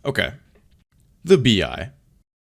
Okay. The BI.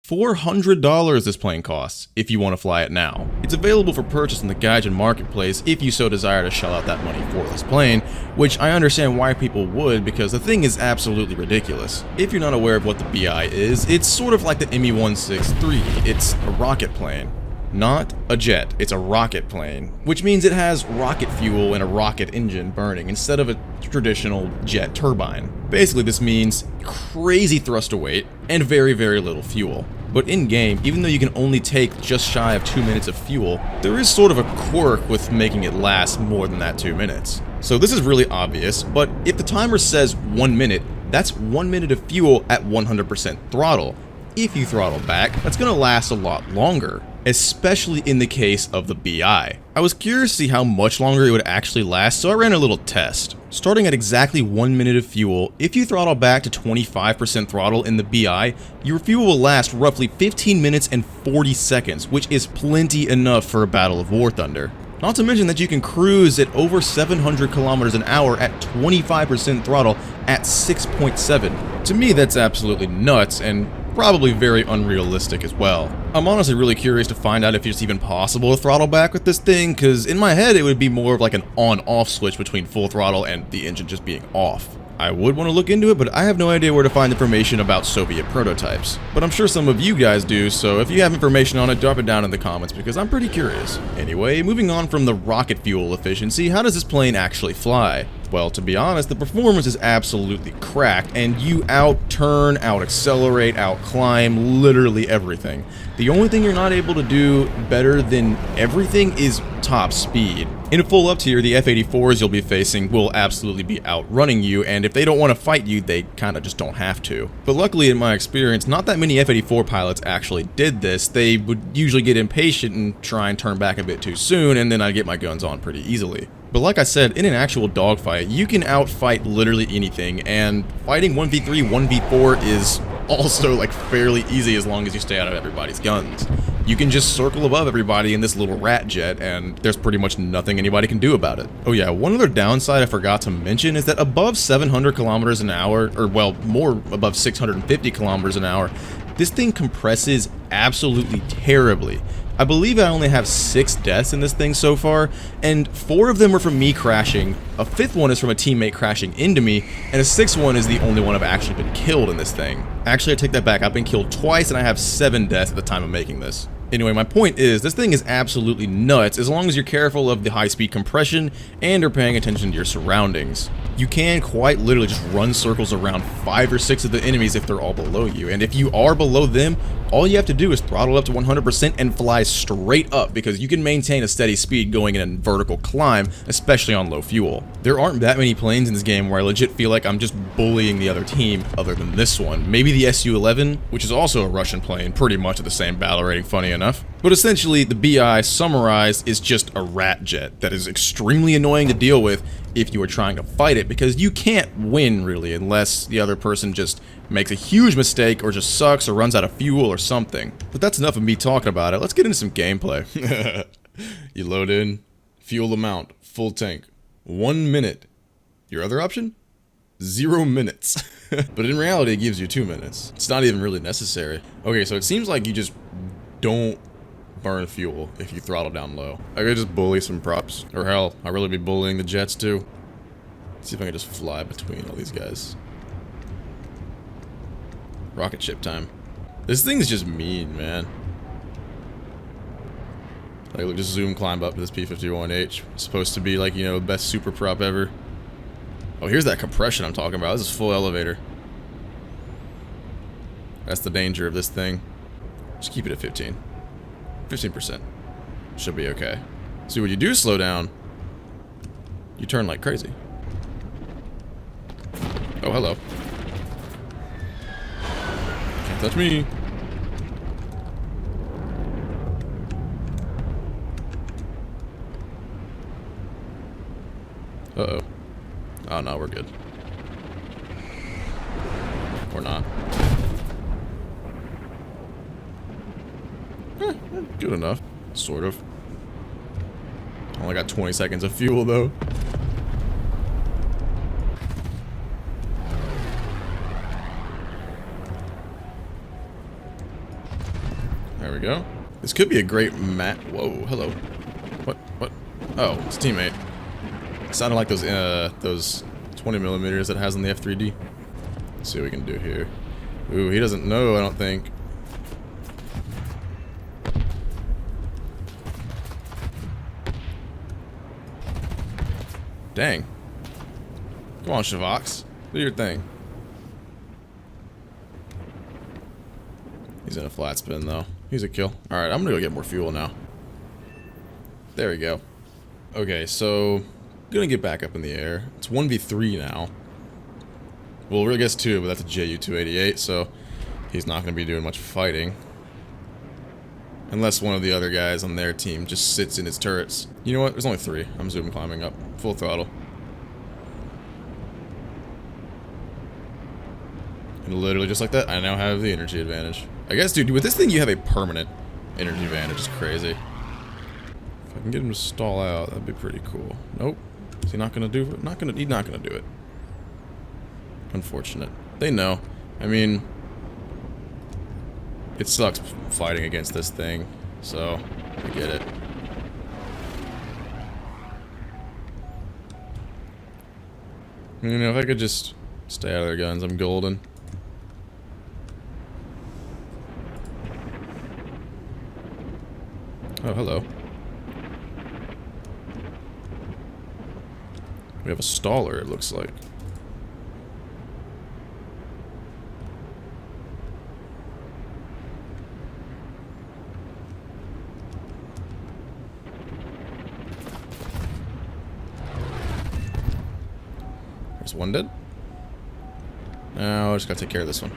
$400 this plane costs if you want to fly it now. It's available for purchase in the Gaijin marketplace if you so desire to shell out that money for this plane, which I understand why people would because the thing is absolutely ridiculous. If you're not aware of what the BI is, it's sort of like the ME-163. It's a rocket plane. Not a jet, it's a rocket plane, which means it has rocket fuel and a rocket engine burning instead of a traditional jet turbine. Basically, this means crazy thrust to weight and very, very little fuel. But in-game, even though you can only take just shy of 2 minutes of fuel, there is sort of a quirk with making it last more than that 2 minutes. So this is really obvious, but if the timer says 1 minute, that's 1 minute of fuel at 100% throttle. If you throttle back, that's going to last a lot longer, especially in the case of the BI. I was curious to see how much longer it would actually last, so I ran a little test. Starting at exactly 1 minute of fuel, if you throttle back to 25% throttle in the BI, your fuel will last roughly 15 minutes and 40 seconds, which is plenty enough for a Battle of War Thunder. Not to mention that you can cruise at over 700 kilometers an hour at 25% throttle at 6.7. To me, that's absolutely nuts and probably very unrealistic as well. I'm honestly really curious to find out if it's even possible to throttle back with this thing, because in my head it would be more of like an on-off switch between full throttle and the engine just being off. I would want to look into it, but I have no idea where to find information about Soviet prototypes. But I'm sure some of you guys do, so if you have information on it, drop it down in the comments because I'm pretty curious. Anyway, moving on from the rocket fuel efficiency, how does this plane actually fly? Well, to be honest, the performance is absolutely crack, and you out-turn, out-accelerate, out-climb, literally everything. The only thing you're not able to do better than everything is top speed. In a full up tier, the F-84s you'll be facing will absolutely be outrunning you, and if they don't want to fight you, they kinda just don't have to. But luckily, in my experience, not that many F-84 pilots actually did this. They would usually get impatient and try and turn back a bit too soon, and then I'd get my guns on pretty easily. But like I said, in an actual dogfight, you can outfight literally anything, and fighting 1v3, 1v4 is also like fairly easy as long as you stay out of everybody's guns. You can just circle above everybody in this little rat jet, and there's pretty much nothing anybody can do about it. Oh yeah, one other downside I forgot to mention is that above 700 kilometers an hour, or well, more above 650 kilometers an hour, this thing compresses absolutely terribly. I believe I only have 6 deaths in this thing so far, and 4 of them were from me crashing, a 5th one is from a teammate crashing into me, and a 6th one is the only one I've actually been killed in this thing. Actually, I take that back, I've been killed twice and I have 7 deaths at the time of making this. Anyway, my point is, this thing is absolutely nuts as long as you're careful of the high-speed compression and are paying attention to your surroundings. You can quite literally just run circles around 5 or 6 of the enemies if they're all below you, and if you are below them, all you have to do is throttle up to 100% and fly straight up because you can maintain a steady speed going in a vertical climb, especially on low fuel. There aren't that many planes in this game where I legit feel like I'm just bullying the other team other than this one. Maybe the Su-11, which is also a Russian plane, pretty much at the same battle rating, funny enough. But essentially, the BI summarized is just a rat jet that is extremely annoying to deal with if you are trying to fight it, because you can't win really unless the other person just makes a huge mistake or just sucks or runs out of fuel or something. But that's enough of me talking about it. Let's get into some gameplay. You load in, fuel amount, full tank, 1 minute. Your other option? 0 minutes. But in reality, it gives you 2 minutes. It's not even really necessary. Okay, so it seems like you just don't burn fuel if you throttle down low. I could just bully some props. Or hell, I'd really be bullying the jets too. Let's see if I can just fly between all these guys. Rocket ship time. This thing's just mean, man. Like, look, just zoom climb up to this P-51H. It's supposed to be like, you know, best super prop ever. Oh, here's that compression I'm talking about. This is full elevator. That's the danger of this thing. Just keep it at 15. 15%. Should be okay. See, when you do slow down, you turn like crazy. Oh, hello. Can't touch me. Uh-oh. Oh, no, we're good. Or not. Good enough. Sort of. Only got 20 seconds of fuel, though. There we go. This could be a great map. Whoa, hello. What? Oh, it's a teammate. It sounded like those 20 millimeters that it has on the F3D. Let's see what we can do here. Ooh, he doesn't know, I don't think. Dang. Come on, Shavox. Do your thing. He's in a flat spin, though. He's a kill. Alright, I'm gonna go get more fuel now. There we go. Okay, so... gonna get back up in the air. It's 1v3 now. Well, really gets 2, but that's a JU-288, so... he's not gonna be doing much fighting. Unless one of the other guys on their team just sits in his turrets. You know what? There's only 3. I'm zoom climbing up. Full throttle. And literally just like that, I now have the energy advantage. I guess, dude, with this thing you have a permanent energy advantage. It's crazy. If I can get him to stall out, that'd be pretty cool. Nope. Is he not gonna do it? He's not gonna do it. Unfortunate. They know. I mean... it sucks fighting against this thing, so I get it. You know, if I could just stay out of their guns, I'm golden. Oh, hello. We have a staller, it looks like. There's one dead. Now I just gotta take care of this one.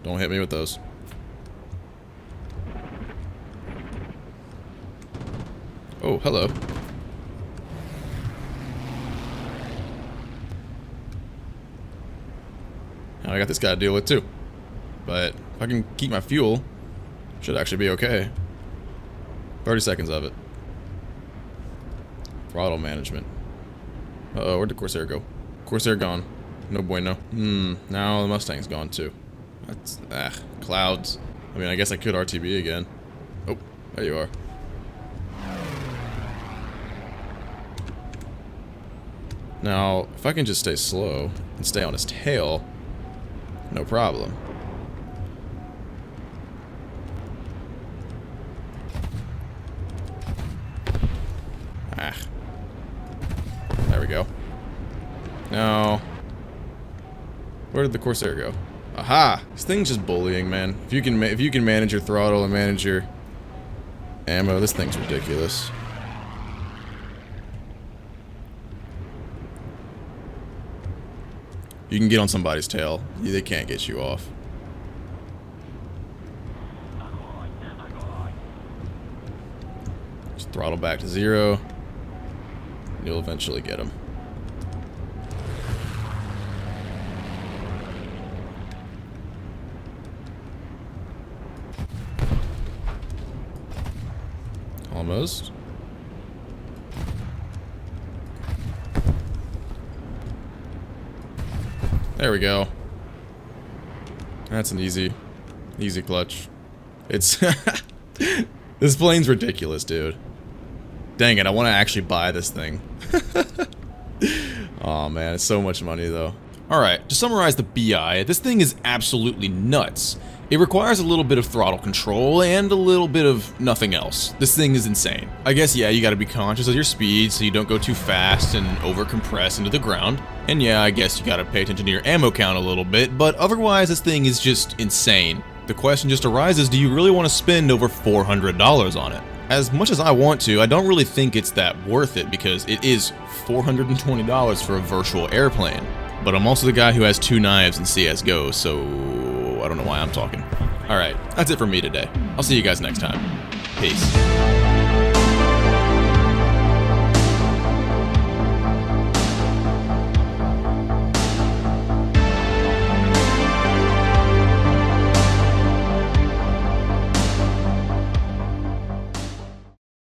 Don't hit me with those. Oh, hello. Now I got this guy to deal with too. But if I can keep my fuel, should actually be okay. 30 seconds of it. Throttle management. Uh-oh, where'd the Corsair go? Corsair gone. No bueno. Now the Mustang's gone too. That's... clouds. I mean, I guess I could RTB again. Oh, there you are. Now, if I can just stay slow and stay on his tail, no problem. There we go. Now, where did the Corsair go? Aha! This thing's just bullying, man. If you can manage your throttle and manage your ammo, this thing's ridiculous. You can get on somebody's tail. They can't get you off. Just throttle back to 0. You'll eventually get him. Almost. There we go. That's an easy clutch. It's... this plane's ridiculous, dude. Dang it, I want to actually buy this thing. Oh man, it's so much money though. Alright, to summarize the BI, this thing is absolutely nuts. It requires a little bit of throttle control and a little bit of nothing else. This thing is insane. I guess, yeah, you gotta be conscious of your speed so you don't go too fast and over-compress into the ground. And yeah, I guess you gotta pay attention to your ammo count a little bit, but otherwise this thing is just insane. The question just arises, do you really want to spend over $400 on it? As much as I want to, I don't really think it's that worth it because it is $420 for a virtual airplane. But I'm also the guy who has 2 knives in CSGO, so I don't know why I'm talking. Alright, that's it for me today. I'll see you guys next time. Peace.